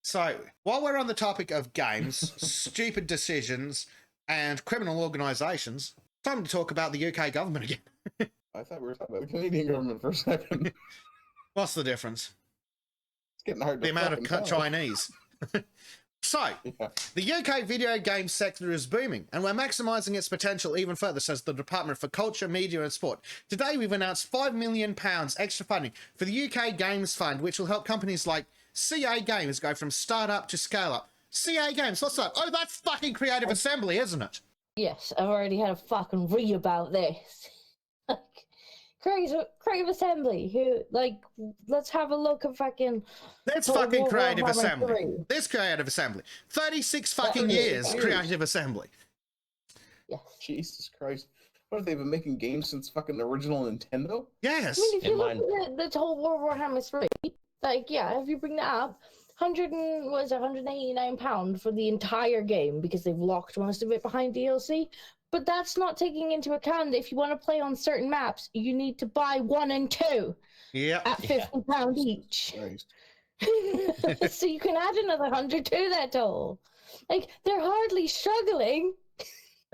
So, while we're on the topic of games, stupid decisions, and criminal organisations, time to talk about the UK government again. I thought we were talking about the Canadian government for a second. What's the difference? It's getting hard to The amount of fucking tell. Chinese. So, Yeah. the UK video game sector is booming, and we're maximising its potential even further, says the Department for Culture, Media and Sport. Today, we've announced £5 million extra funding for the UK Games Fund, which will help companies like CA Games go from start-up to scale-up. CA Games, what's that? Oh, that's fucking Creative Assembly, isn't it? Yes, I've already had a fucking read about this. Like, Creative Assembly, who, like, let's have a look at fucking... That's fucking Creative Warhammer Assembly. 3. This Creative Assembly. 36 fucking years, Creative Assembly. Yes. Jesus Christ. What have they been making games since fucking the original Nintendo? Yes. I mean, if you In look at the whole Warhammer 3, like, yeah, if you bring that up, £189 for the entire game because they've locked most of it behind DLC. But that's not taking into account that if you want to play on certain maps, you need to buy 1 and 2 Yep. at £50 each. Christ. So you can add another 100 to that total. Like, they're hardly struggling.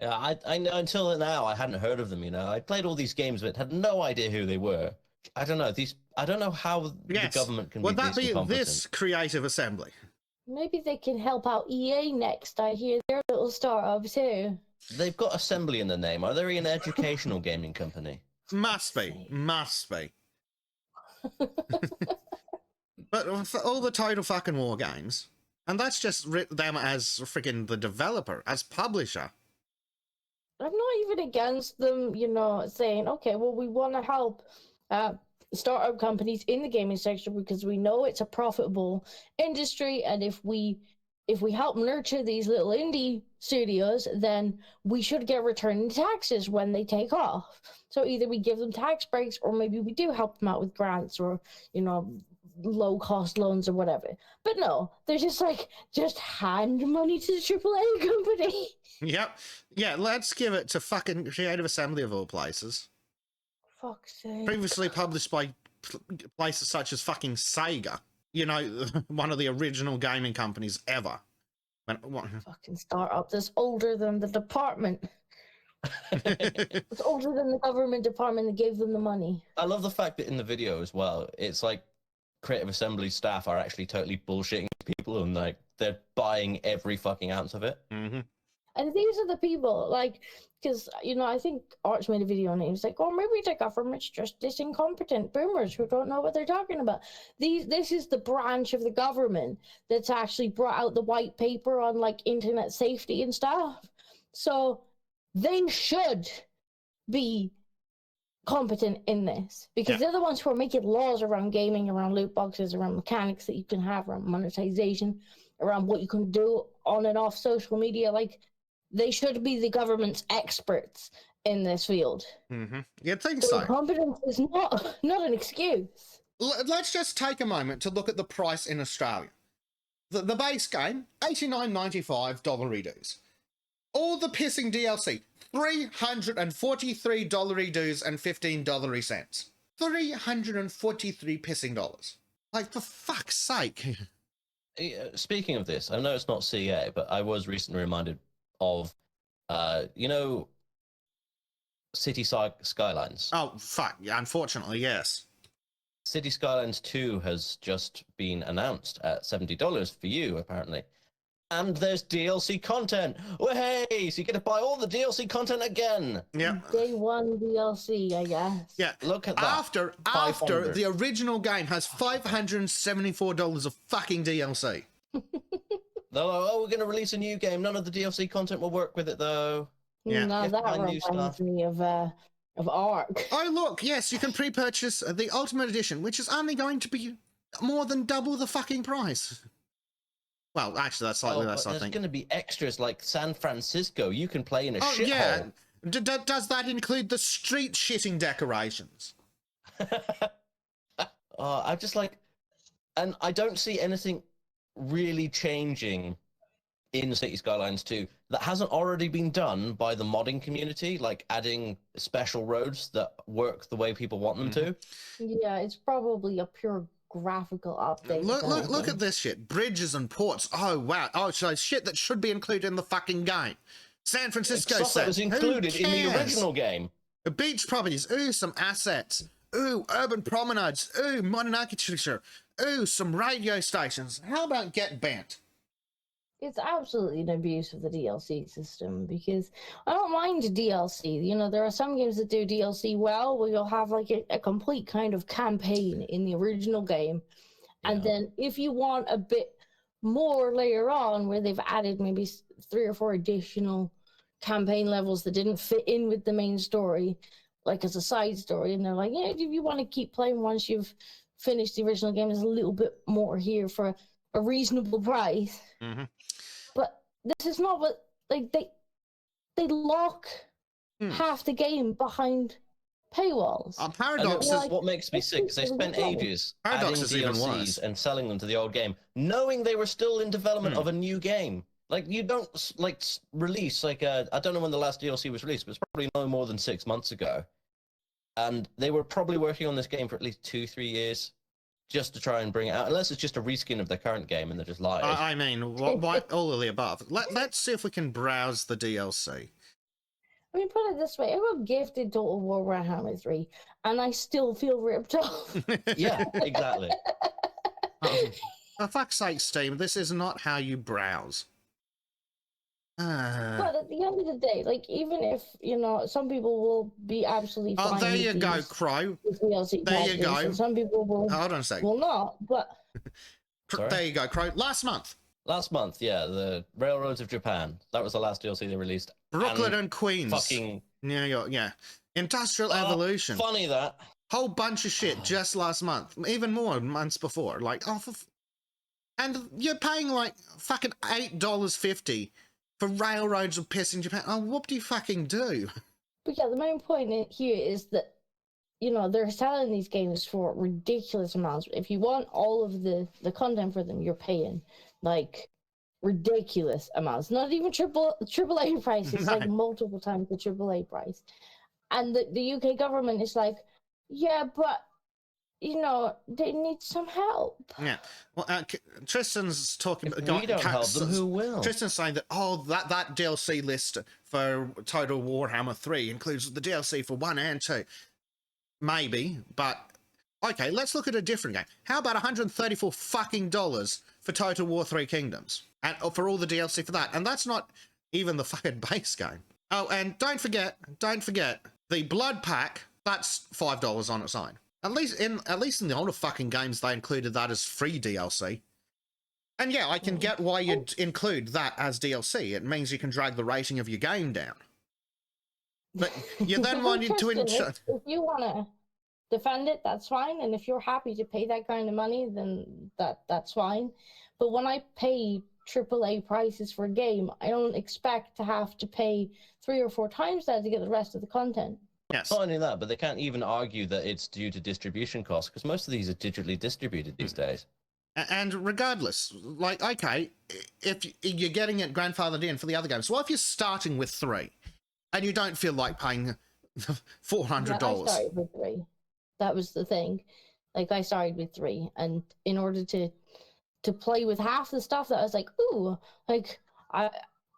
Yeah, I know until now I hadn't heard of them. You know, I played all these games but had no idea who they were. I don't know these. I don't know how Yes. the government can Would be that this be incompetent. this Creative Assembly? Maybe they can help out EA next. I hear they're a little startup too. They've got assembly in the name. Are they an educational gaming company? Must be. Must be. But for all the total fucking war games, and that's just them as freaking the developer, as publisher. I'm not even against them, you know, saying, okay, well, we want to help startup companies in the gaming sector because we know it's a profitable industry, and if we help nurture these little indie studios, then we should get return in taxes when they take off. So either we give them tax breaks, or maybe we do help them out with grants or, you know, low cost loans or whatever. But no, they're just like, just hand money to the AAA company. Yep. Yeah, let's give it to fucking Creative Assembly of all places. Fuck's sake. Previously published by places such as fucking Sega. You know, one of the original gaming companies ever. Fucking startup that's older than the department. It's older than the government department that gave them the money. I love the fact that in the video as well, it's like Creative Assembly staff are actually totally bullshitting people and like they're buying every fucking ounce of it. Mm-hmm. And these are the people, like, because, you know, I think Arch made a video on it. He was like, oh, maybe the government's just this incompetent boomers who don't know what they're talking about. This is the branch of the government that's actually brought out the white paper on, like, internet safety and stuff. So they should be competent in this because they're the ones who are making laws around gaming, around loot boxes, around mechanics that you can have, around monetization, around what you can do on and off social media. Like, they should be the government's experts in this field. Mm-hmm. You'd think so. Competence is not an excuse. Let's just take a moment to look at the price in Australia. The base game, $89.95 dues. All the pissing DLC, $343 dues and 15 cents. 343 pissing dollars. Like, for fuck's sake. Speaking of this, I know it's not CA, but I was recently reminded of, you know, City Skylines. Oh, fuck. Yeah, unfortunately, yes. City Skylines 2 has just been announced at $70 for you, apparently. And there's DLC content. Oh, hey, so you get to buy all the DLC content again. Yeah. Day one DLC, I guess. Yeah. Look at that. After 500. the original game has $574 of fucking DLC. Oh, we're going to release a new game. None of the DLC content will work with it, though. Yeah. No, If that my new reminds stuff. me of Ark. Oh, look, yes, you can pre-purchase the Ultimate Edition, which is only going to be more than double the fucking price. Well, actually, that's slightly less, I there's think. going to be extras like San Francisco. You can play in a shithole. Yeah. Does that include the street shitting decorations? I'm just like, and I don't see anything really changing in City Skylines 2 that hasn't already been done by the modding community, like adding special roads that work the way people want them to. Yeah, it's probably a pure graphical update. Look at this shit. Bridges and ports. Oh, wow. Oh, so shit that should be included in the fucking game. San Francisco Stuff set. that was Who included in the cares? original game. Beach properties. Ooh, some assets. Ooh, urban promenades. Ooh, modern architecture. Ooh, some radio stations. How about Get Bent? It's absolutely an abuse of the DLC system, because I don't mind DLC. You know, there are some games that do DLC well, where you'll have like a complete kind of campaign in the original game. And Yeah. then if you want a bit more later on, where they've added maybe 3 or 4 additional campaign levels that didn't fit in with the main story, like as a side story, and they're like, yeah, if you want to keep playing once you've finished the original game, there's a little bit more here for a reasonable price. Mm-hmm. But this is not what, like, they lock half the game behind paywalls. Paradox And is... what makes me sick, because they spent ages Paradox adding is even DLCs worse. and selling them to the old game, knowing they were still in development of a new game. Like, you don't release I don't know when the last DLC was released, but it's probably no more than 6 months ago. And they were probably working on this game for at least 2-3 years just to try and bring it out, unless it's just a reskin of the current game and they're just lying. I mean, what all of the above. Let's see if we can browse the DLC. I mean, put it this way, I got gifted Total War Warhammer 3, and I still feel ripped off. Yeah, exactly. For fuck's sake, Steam, this is not how you browse. But at the end of the day, like, even if, you know, some people will be absolutely fine. Oh, there you with go, these Crow. DLC There you patches, go. and some people will, Hold on a second. will not, but... Sorry? There you go, Crow. Last month, Last month, yeah, the Railroads of Japan. That was the last DLC they released. Brooklyn and Queens. Fucking New York, yeah. Industrial Evolution. funny that. Whole bunch of shit just last month. Even more months before. Like, oh, and you're paying like fucking $8.50 for Railroads of Piss in Japan. Oh, what do you fucking do? But yeah, the main point here is that, you know, they're selling these games for ridiculous amounts. If you want all of the content for them, you're paying like ridiculous amounts. Not even AAA prices, like multiple times the AAA price. And the UK government is like, yeah, but, you know, they need some help. Yeah. Well, Tristan's talking If about... we don't help them, who will? Tristan's saying that, oh, that DLC list for Total Warhammer 3 includes the DLC for 1 and 2. Maybe, but... Okay, let's look at a different game. How about $134 fucking dollars for Total War 3 Kingdoms? And for all the DLC for that. And that's not even the fucking base game. Oh, and don't forget, the Blood Pack, that's $5 on its own. At least in the older fucking games, they included that as free DLC. And yeah, I can get why you'd include that as DLC. It means you can drag the rating of your game down. But you then wanted to... If you want to defend it, that's fine. And if you're happy to pay that kind of money, then that's fine. But when I pay AAA prices for a game, I don't expect to have to pay 3 or 4 times that to get the rest of the content. Yes. Not only that, but they can't even argue that it's due to distribution costs, because most of these are digitally distributed these days. And regardless, like, okay, if you're getting it grandfathered in for the other games, what if you're starting with 3 and you don't feel like paying $400? Yeah, I started with 3. That was the thing. Like, I started with 3, and in order to play with half the stuff that I was like, ooh, like,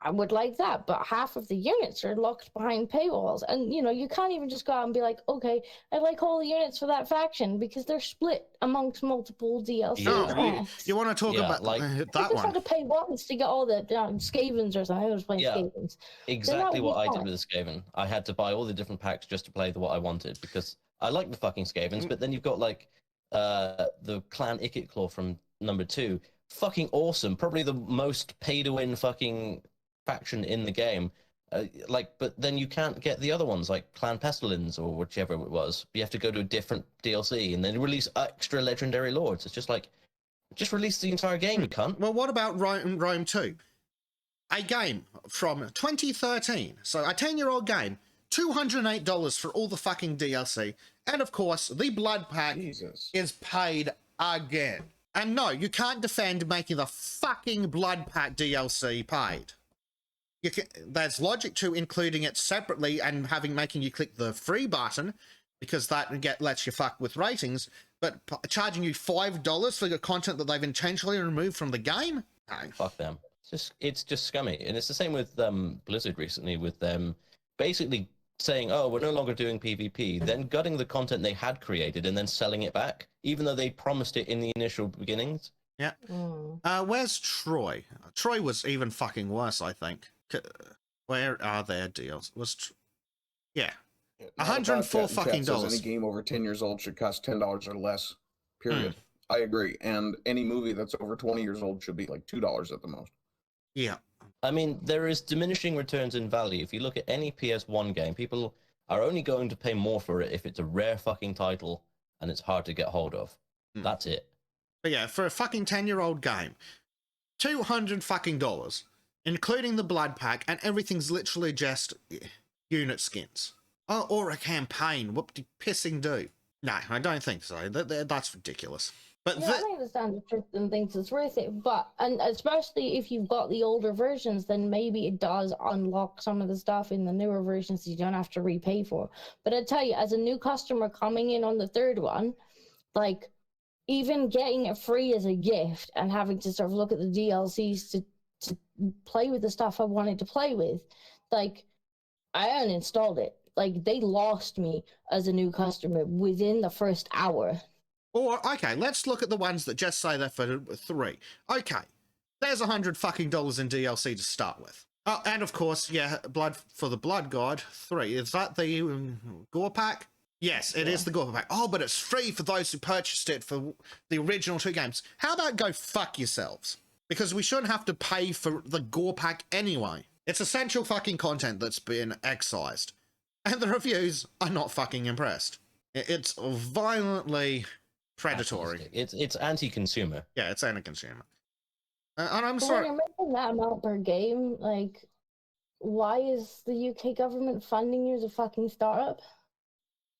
I would like that, but half of the units are locked behind paywalls. And, you know, you can't even just go out and be like, okay, I like all the units for that faction, because they're split amongst multiple DLC packs. You want to talk about like, I that just one? had to pay once to get all the Skavens or something. I was playing Skavens. Exactly what I did fine. with the Skaven. I had to buy all the different packs just to play what I wanted, because I like the fucking Skavens, but then you've got, like, the Clan Ikit Claw from number 2. Fucking awesome. Probably the most pay-to-win fucking faction in the game. But then you can't get the other ones, like Clan Pestilence or whichever it was. You have to go to a different DLC and then release extra legendary lords. It's just like, just release the entire game, you cunt. Well, what about Rome 2? A game from 2013, so a 10-year-old game, $208 for all the fucking DLC, and of course, the Blood Pack is paid again. And no, you can't defend making the fucking Blood Pack DLC paid. There's logic to including it separately and making you click the free button, because that lets you fuck with ratings. But charging you $5 for the content that they've intentionally removed from the game? No. Fuck them. It's just scummy, and it's the same with Blizzard recently, with them basically saying, "Oh, we're no longer doing PvP," then gutting the content they had created and then selling it back, even though they promised it in the initial beginnings. Yeah. Mm. Where's Troy? Troy was even fucking worse, I think. Where are their deals? Yeah. $104 fucking dollars. Any game over 10 years old should cost $10 or less. Period. I agree. And any movie that's over 20 years old should be like $2 at the most. Yeah. I mean, there is diminishing returns in value. If you look at any PS1 game, people are only going to pay more for it if it's a rare fucking title and it's hard to get hold of. That's it. But yeah, for a fucking 10-year-old game, $200 fucking dollars, including the blood pack, and everything's literally just unit skins. Oh, or a campaign. Whoop-de-pissing do. No, I don't think so. That's ridiculous. But Yeah, I understand the truth and thinks it's worth it, but and especially if you've got the older versions, then maybe it does unlock some of the stuff in the newer versions you don't have to repay for. But I tell you, as a new customer coming in on the third one, like even getting it free as a gift and having to sort of look at the DLCs to play with the stuff I wanted to play with, like I uninstalled it. Like they lost me as a new customer within the first hour. Or, okay, let's look at the ones that just say they're for $3. Okay, there's $100 fucking dollars in DLC to start with. Oh, and of course, yeah, Blood for the Blood God 3. Is that the Gore Pack? Yes, it is the Gore Pack. Oh, but it's free for those who purchased it for the original 2 games. How about go fuck yourselves? Because we shouldn't have to pay for the Gore Pack anyway. It's essential fucking content that's been excised. And the reviews are not fucking impressed. It's violently predatory. It's anti-consumer. Yeah, it's anti-consumer. And I'm But sorry. when you're making that amount per game, like, why is the UK government funding you as a fucking startup?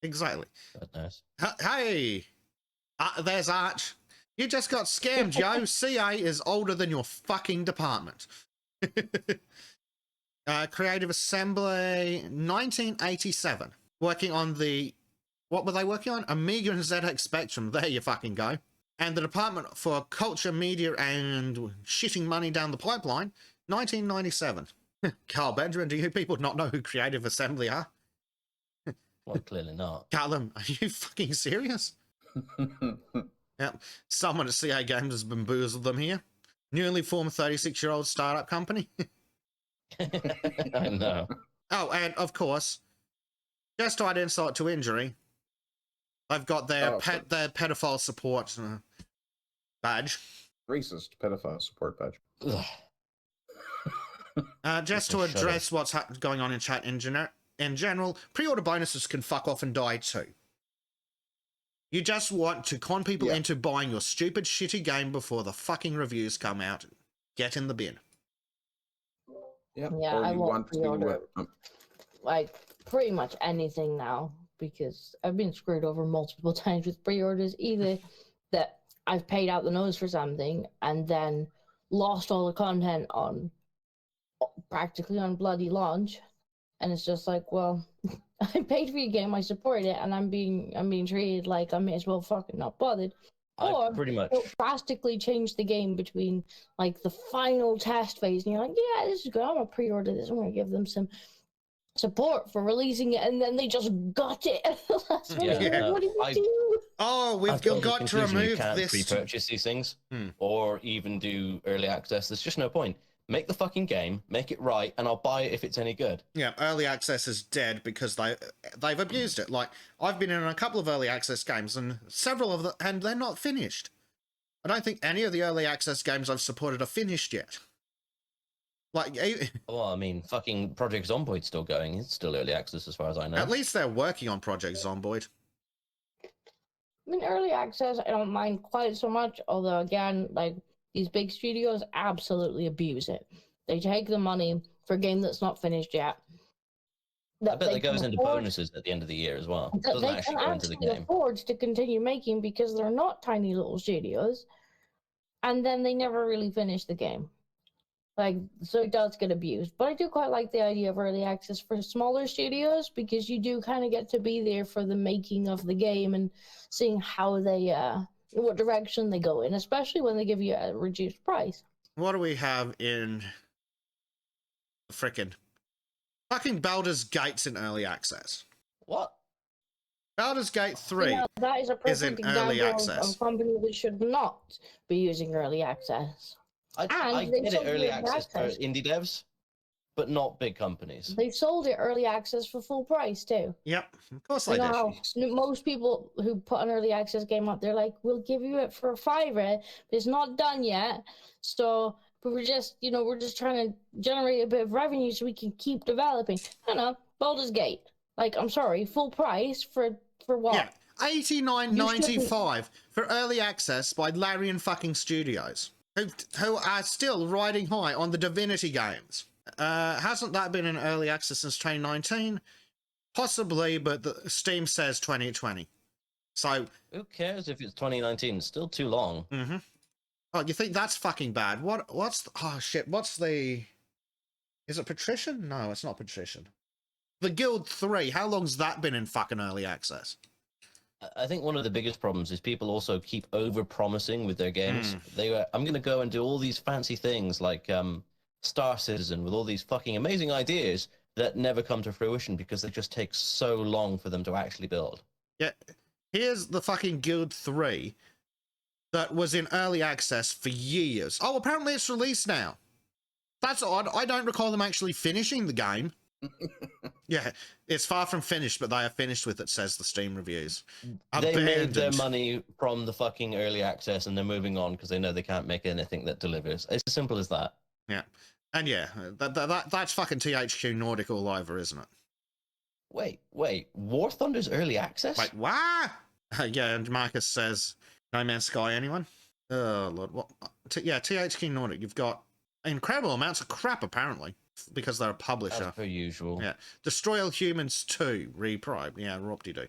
Exactly. God knows. Hey, there's Arch. You just got scammed, yo. CA is older than your fucking department. Creative Assembly, 1987. Working on the... What were they working on? Amiga and ZX Spectrum. There you fucking go. And the Department for Culture, Media, and Shitting Money Down the Pipeline, 1997. Carl Benjamin, do you people not know who Creative Assembly are? Well, clearly not. Callum, are you fucking serious? Yep. Someone at CA Games has bamboozled them here. Newly formed 36-year-old startup company. I know. Oh, and of course, just to add insult to injury, I've got their their pedophile support badge. Racist pedophile support badge. Just to address what's going on in chat in general, pre-order bonuses can fuck off and die too. You just want to con people into buying your stupid, shitty game before the fucking reviews come out. Get in the bin. Yeah, Yeah, I won't pre-order to, like pretty much anything now because I've been screwed over multiple times with pre-orders. Either that I've paid out the nose for something and then lost all the content on practically on bloody launch, and it's just like, well, I paid for your game, I supported it, and I'm being treated like I may as well fucking not bothered. Or pretty much it'll drastically change the game between like the final test phase, and you're like, yeah, this is good. I'm gonna pre-order this. I'm gonna give them some support for releasing it, and then they just got it. What do you do? Oh, we've got to remove this. Pre-purchase these things, or even do early access. There's just no point. Make the fucking game, make it right, and I'll buy it if it's any good. Yeah, early access is dead because they've abused it. Like, I've been in a couple of early access games, and several of them, and they're not finished. I don't think any of the early access games I've supported are finished yet. Like, well, I mean, fucking Project Zomboid's still going. It's still early access as far as I know. At least they're working on Project Zomboid. I mean, early access, I don't mind quite so much, although again, like, these big studios absolutely abuse it. They take the money for a game that's not finished yet. I bet that goes into bonuses at the end of the year as well. It doesn't actually go into the game. Afford to continue making because they're not tiny little studios, and then they never really finish the game. Like, so it does get abused. But I do quite like the idea of early access for smaller studios, because you do kind of get to be there for the making of the game and seeing how they, what direction they go in, especially when they give you a reduced price. What do we have in the frickin' fucking Baldur's Gate's in early access? What? Baldur's Gate 3 You know, that is a is in perfect early example of access. a company that should not be using early access. I And they get it, sold early you access for access. indie devs, but not big companies. They sold it early access for full price too. Yep, of course You I know did. how Jeez. most people who put an early access game up, they're like, "We'll give you it for $5, but it's not done yet." So, but we're just, we're just trying to generate a bit of revenue so we can keep developing. No, Baldur's Gate. Like, I'm sorry, full price for what? Yeah, $89.95 for early access by Larian fucking Studios, who are still riding high on the Divinity games. Hasn't that been in early access since 2019? Possibly, but the Steam says 2020. So, Who cares if it's 2019? It's still too long. oh, you think that's fucking bad? Oh shit, is it Patrician? No, it's not Patrician. The Guild 3, how long's that been in fucking early access? I think one of the biggest problems is people also keep over-promising with their games. I'm going to go and do all these fancy things like Star Citizen with all these fucking amazing ideas that never come to fruition because they just take so long for them to actually build. Yeah, here's the fucking Guild 3 that was in early access for years. Oh, apparently it's released now. That's odd. I don't recall them actually finishing the game. Yeah, it's far from finished, but they are finished with it, says the Steam reviews. They made their Abandoned. money from the fucking early access and they're moving on because they know they can't make anything that delivers. It's as simple as that. Yeah, and yeah, that's fucking THQ Nordic all over, isn't it? Wait, War Thunder's early access? Wait, what? Yeah, and Marcus says, No Man's Sky, anyone? Oh, Lord. What? Yeah, THQ Nordic, you've got incredible amounts of crap, apparently, because they're a publisher. As per usual. Yeah. Destroy All Humans 2, Reprime. Yeah, whoop-de-doo.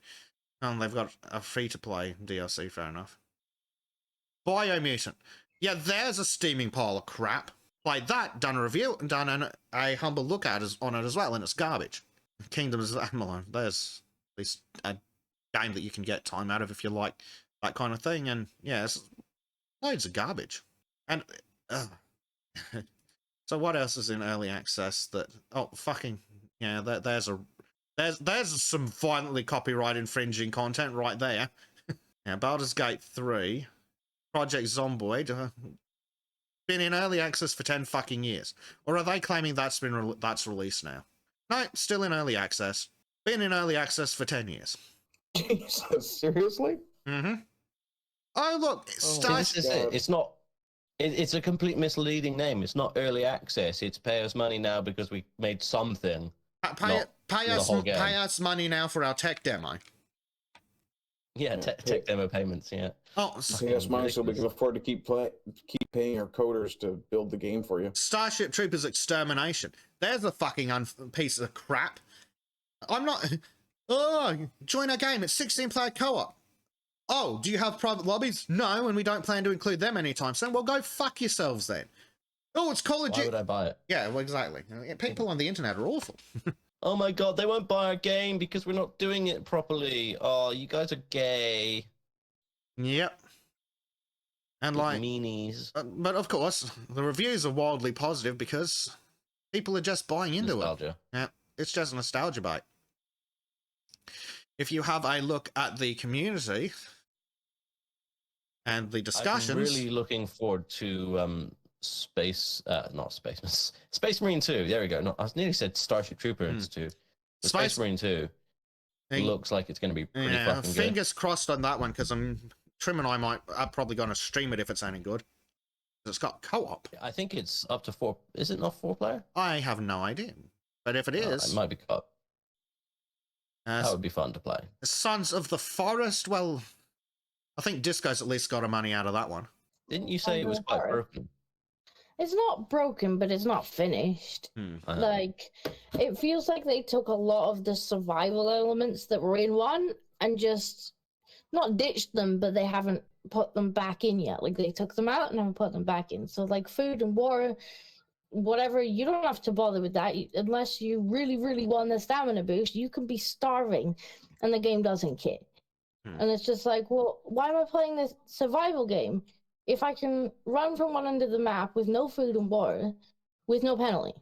And they've got a free-to-play DLC, fair enough. Biomutant. Yeah, there's a steaming pile of crap. Like that, done a review and done a humble look at on it as well, and it's garbage. Kingdoms of Amalur. There's at least a game that you can get time out of if you like that kind of thing, and yeah, it's loads of garbage. And so what else is in early access that? Oh, fucking yeah, there's some violently copyright infringing content right there. Yeah, Baldur's Gate 3, Project Zomboid. Been in early access for 10 fucking years. Or are they claiming that's released now? No, still in early access. Been in early access for 10 years. Jesus, seriously? Mm-hmm. Oh, look. See, this is it. It's not... It's a complete misleading name. It's not early access. It's pay us money now because we made something. Pay us money now for our tech demo. Yeah, tech demo payments, yeah. Oh, Pay us money so we can afford to keep paying our coders to build the game for you. Starship Troopers Extermination. There's a fucking piece of crap. I'm not... Oh, join our game. It's 16-player co-op. Oh, do you have private lobbies? No, and we don't plan to include them anytime soon. Well, go fuck yourselves then. Oh, it's Call of Duty. Why would I buy it? Yeah, well, exactly. People on the internet are awful. Oh my god, they won't buy our game because we're not doing it properly. Oh, you guys are gay. Yep. And like... meanies. But of course, the reviews are wildly positive because people are just buying into Nostalgia. it. Yeah, it's just nostalgia bait. If you have a look at the community and the discussions... I'm really looking forward to Space Marine 2. There we go. No, I nearly said Starship Troopers 2. The Space Marine 2 looks like it's going to be pretty fucking good. Fingers crossed on that one, because Trim and I are probably going to stream it if it's any good. It's got co-op. I think it's up to 4. Is it not 4-player? I have no idea. But if it is... it might be co-op. That would be fun to play. Sons of the Forest, well, I think Disco's at least got a money out of that one. Didn't you say it was quite broken? It's not broken, but it's not finished. Like, it feels like they took a lot of the survival elements that were in one and just not ditched them, but they haven't put them back in yet. Like, they took them out and haven't put them back in. So, like, food and water, whatever, you don't have to bother with that unless you really, really want the stamina boost. You can be starving and the game doesn't care. And it's just like, well, why am I playing this survival game if I can run from one end of the map with no food and water with no penalty?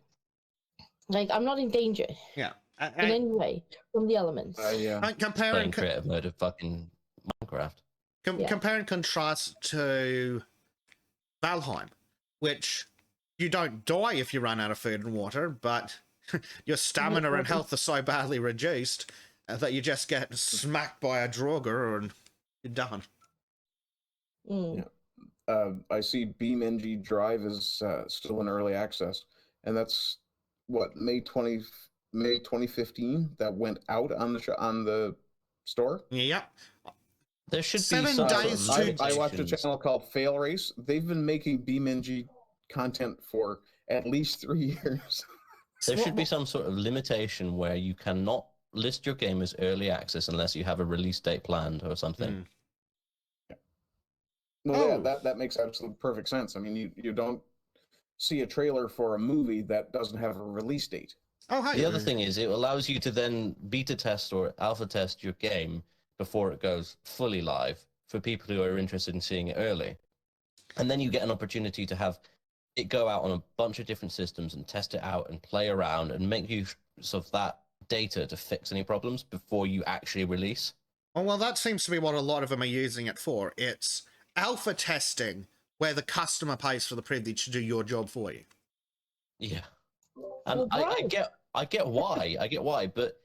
Like, I'm not in danger Yeah. in any way from the elements. Yeah. Compare Playing and, creative mode of fucking Minecraft. Yeah. compare and contrast to Valheim, which you don't die if you run out of food and water, but your stamina and health are so badly reduced that you just get smacked by a Draugr and you're done. Mm. I see BeamNG Drive is still in early access, and that's what May 2015 that went out on the store. Yeah. There should be 7 some sort of days to- I watched a limitations. channel called Fail Race. They've been making BeamNG content for at least 3 years. There should be some sort of limitation where you cannot list your game as early access unless you have a release date planned or something. Well, yeah, Oh. that makes absolute perfect sense. I mean, you don't see a trailer for a movie that doesn't have a release date. Oh, hey. The other thing is it allows you to then beta test or alpha test your game before it goes fully live for people who are interested in seeing it early. And then you get an opportunity to have it go out on a bunch of different systems and test it out and play around and make use of that data to fix any problems before you actually release. Oh, well, that seems to be what a lot of them are using it for. It's alpha testing where the customer pays for the privilege to do your job for you. Yeah. And Well, I right. get why, but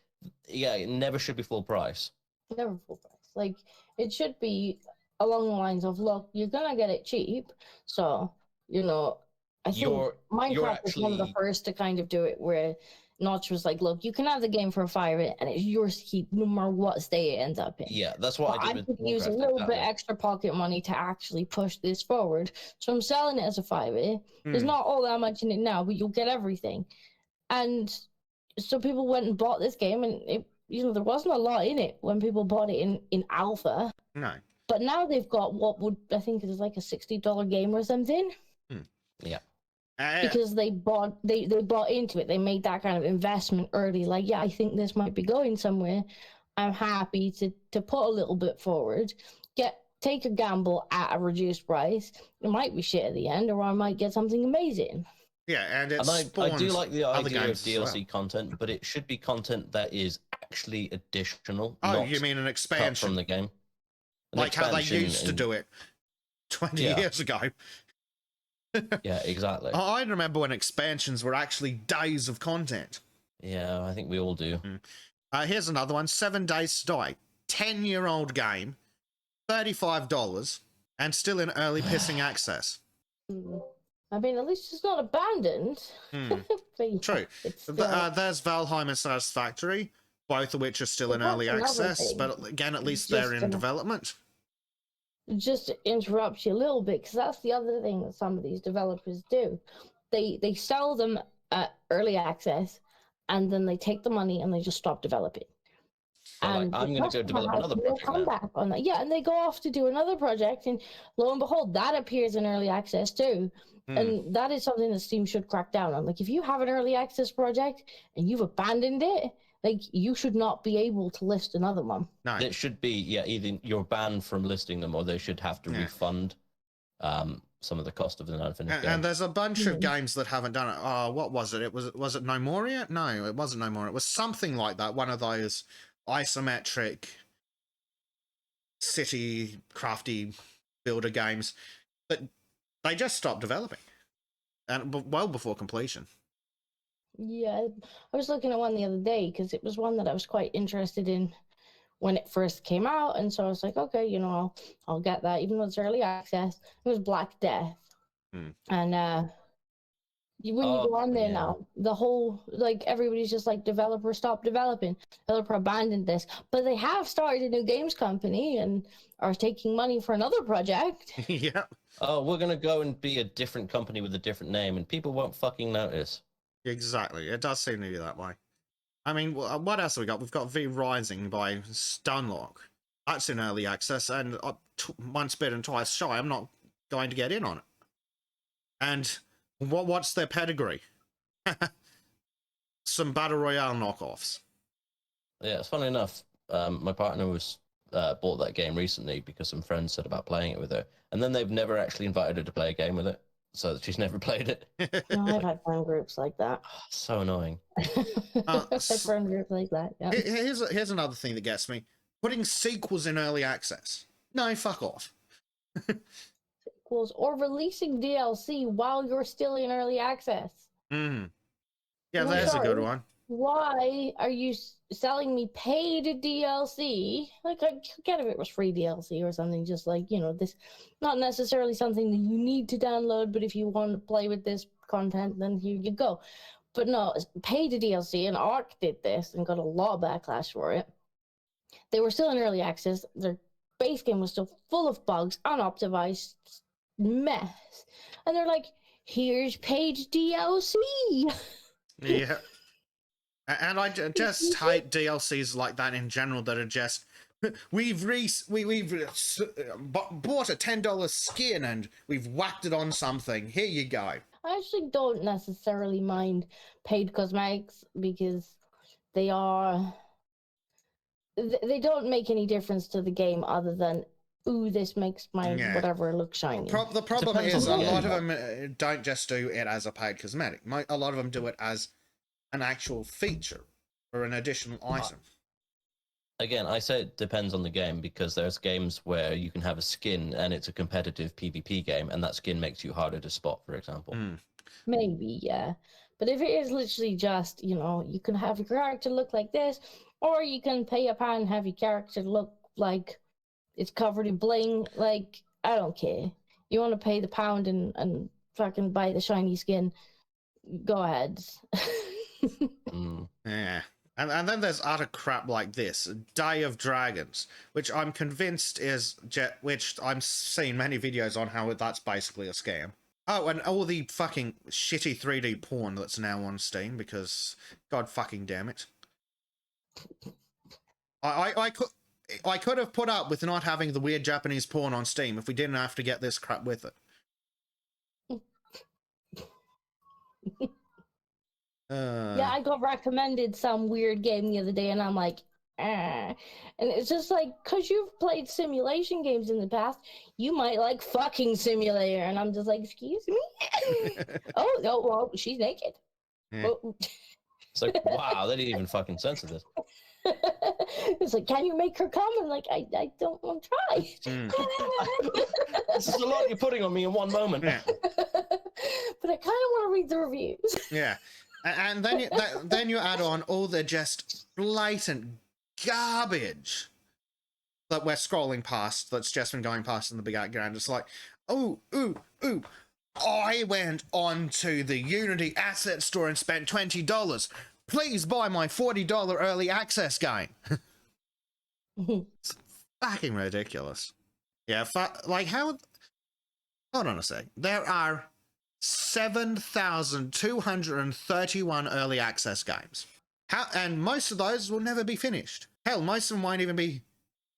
yeah, it never should be full price. Never full price. Like, it should be along the lines of, look, you're gonna get it cheap, so I think You're Minecraft was one of the actually- first to kind of do it, where Notch was like, look, you can have the game for $5 and it's yours to keep no matter what state it ends up in. Yeah, that's what But I I did could with use a Warcraft, little bit exactly. extra pocket money to actually push this forward. So I'm selling it as a $5. There's Hmm. not all that much in it now, but you'll get everything. And so people went and bought this game, and there wasn't a lot in it when people bought it in alpha. No. But now they've got what would I think is like a $60 game or something, Yeah. because they bought into it. They made that kind of investment early. Like, yeah, I think this might be going somewhere. I'm happy to put a little bit forward, take a gamble at a reduced price. It might be shit at the end, or I might get something amazing. Yeah, and it And I do spawns like the other idea of games as well. DLC content, but it should be content that is actually additional, Oh, not you mean an cut expansion? from the game. An Like how they expansion used to and- do it 20 Yeah. years ago. Yeah, exactly. I remember when expansions were actually days of content. Yeah, I think we all do. Here's another one. 7 Days to Die. 10-year-old game. $35. And still in early pissing access. I mean, at least it's not abandoned. But yeah, True. it's still- There's Valheim and Satisfactory, both of which are still in Well, early that's another access. thing. But again, at least Just they're in gonna- development. just to interrupt you a little bit, because that's the other thing that some of these developers do. They sell them at early access, and then they take the money and they just stop developing. They're like, And the I'm going to go customer develop has another no project now. comeback on that. Yeah, and they go off to do another project, and lo and behold, that appears in early access too. And that is something that Steam should crack down on. Like, if you have an early access project and you've abandoned it, like, you should not be able to list another one. No. It should be, yeah, either you're banned from listing them or they should have to Yeah. refund some of the cost of the unfinished And game. there's a bunch of games that haven't done it. Oh, what was it? Was it No Moria? No, it wasn't No Moria. It was something like that. One of those isometric city crafty builder games that they just stopped developing, and well before completion. Yeah, I was looking at one the other day because it was one that I was quite interested in when it first came out, and so I was like, okay, I'll get that, even though it's early access. It was Black Death, and when you go on there yeah. now, the whole, like, everybody's just like, developer stop developing, developer abandoned this, but they have started a new games company and are taking money for another project. Yeah, Oh, we're going to go and be a different company with a different name and people won't fucking notice. exactly. It does seem to be that way. I mean, what else have we got? We've got V Rising by Stunlock. That's in early access, and once bitten, twice shy. I'm not going to get in on it. And What's their pedigree? Some battle royale knockoffs. Yeah, it's funny enough. My partner was bought that game recently because some friends said about playing it with her, and then they've never actually invited her to play a game with it, so she's never played it. No, I've had friend groups like that. So annoying. I've had friend groups like that. Yeah. Here's another thing that gets me: putting sequels in early access. No, fuck off. Or releasing DLC while you're still in early access. Mm. Yeah, Well, there's a good sorry. one. Why are you selling me paid DLC? Like, I get if it was free DLC or something, just like, this, not necessarily something that you need to download, but if you want to play with this content, then here you go. But no, paid DLC, and Ark did this and got a lot of backlash for it. They were still in early access. Their base game was still full of bugs, unoptimized mess. And they're like, here's paid DLC. Yeah. And I just hate DLCs like that in general that are just we've bought a $10 skin and we've whacked it on something. Here you go. I actually don't necessarily mind paid cosmetics because they don't make any difference to the game other than, ooh, this makes my whatever look shiny. The problem Depends is a on the lot game. of them don't just do it as a paid cosmetic. A lot of them do it as an actual feature or an additional item. Again, I say it depends on the game because there's games where you can have a skin and it's a competitive PvP game, and that skin makes you harder to spot, for example. Maybe, yeah. But if it is literally just, you can have your character look like this, or you can pay a pound and have your character look like it's covered in bling, like, I don't care. You want to pay the pound and fucking buy the shiny skin, go ahead. Yeah. And then there's utter crap like this, Day of Dragons, which I'm convinced is, which I'm seeing many videos on how that's basically a scam. Oh, and all the fucking shitty 3D porn that's now on Steam because, god fucking damn it. I could have put up with not having the weird Japanese porn on Steam if we didn't have to get this crap with it. Yeah, I got recommended some weird game the other day, and I'm like, and it's just like, because you've played simulation games in the past, you might like fucking simulator, and I'm just like, excuse me. Oh no, well, she's naked. Yeah. Oh. It's like, wow, they didn't even fucking censor this. It's like, can you make her come? I'm like, I don't want to try. This is a lot you're putting on me in one moment. Yeah. But I kind of want to read the reviews. Yeah. And then you add on all the just blatant garbage that we're scrolling past, that's just been going past in the background. It's like, ooh, I went onto the Unity Asset Store and spent $20. Please buy my $40 early access game. It's fucking ridiculous. Yeah, like how... Hold on a sec. There are 7,231 early access games. And most of those will never be finished. Hell, most of them won't even be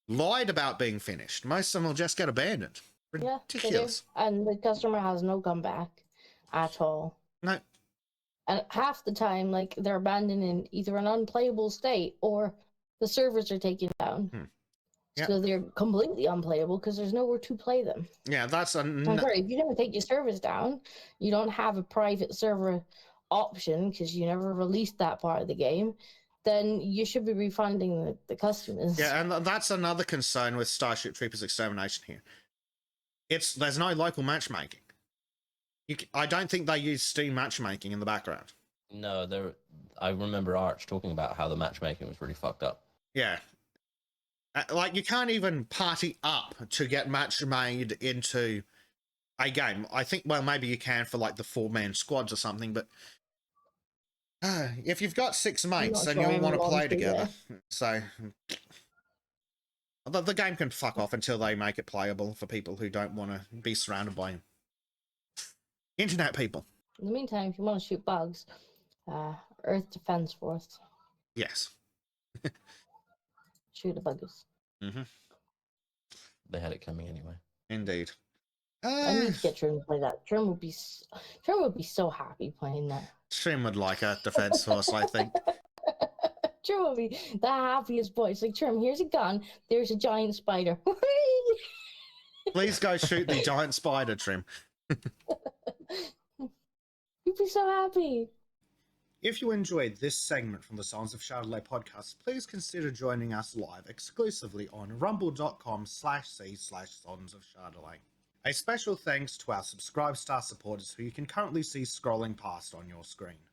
lied about being finished. Most of them will just get abandoned. Ridiculous. Yeah, and the customer has no comeback at all. No. And half the time, like, they're abandoned in either an unplayable state or the servers are taken down. Yep. So they're completely unplayable because there's nowhere to play them. Yeah, that's I'm sorry, if you're going to take your servers down, you don't have a private server option because you never released that part of the game, then you should be refunding the customers. Yeah, and that's another concern with Starship Troopers Extermination here. There's no local matchmaking. I don't think they use Steam matchmaking in the background. No, I remember Arch talking about how the matchmaking was really fucked up. Yeah. Like, you can't even party up to get match made into a game. I think, well, maybe you can for, like, the 4-man squads or something, but if you've got 6 mates, then you'll want to play together. So, the game can fuck off until they make it playable for people who don't want to be surrounded by internet people. In the meantime, if you want to shoot bugs, Earth Defense Force. Yes. Shoot the buggers. Mm-hmm. They had it coming anyway. Indeed. I need to get Trim to play that. Trim would be so happy playing that. Trim would like a Defense Force, I think. Trim would be the happiest boy. It's like, Trim, here's a gun. There's a giant spider. Please go shoot the giant spider, Trim. You'd be so happy. If you enjoyed this segment from the Sons of Chardonnay podcast, please consider joining us live exclusively on rumble.com/c/Sons of Chardonnay. A special thanks to our Subscribe Star supporters who you can currently see scrolling past on your screen.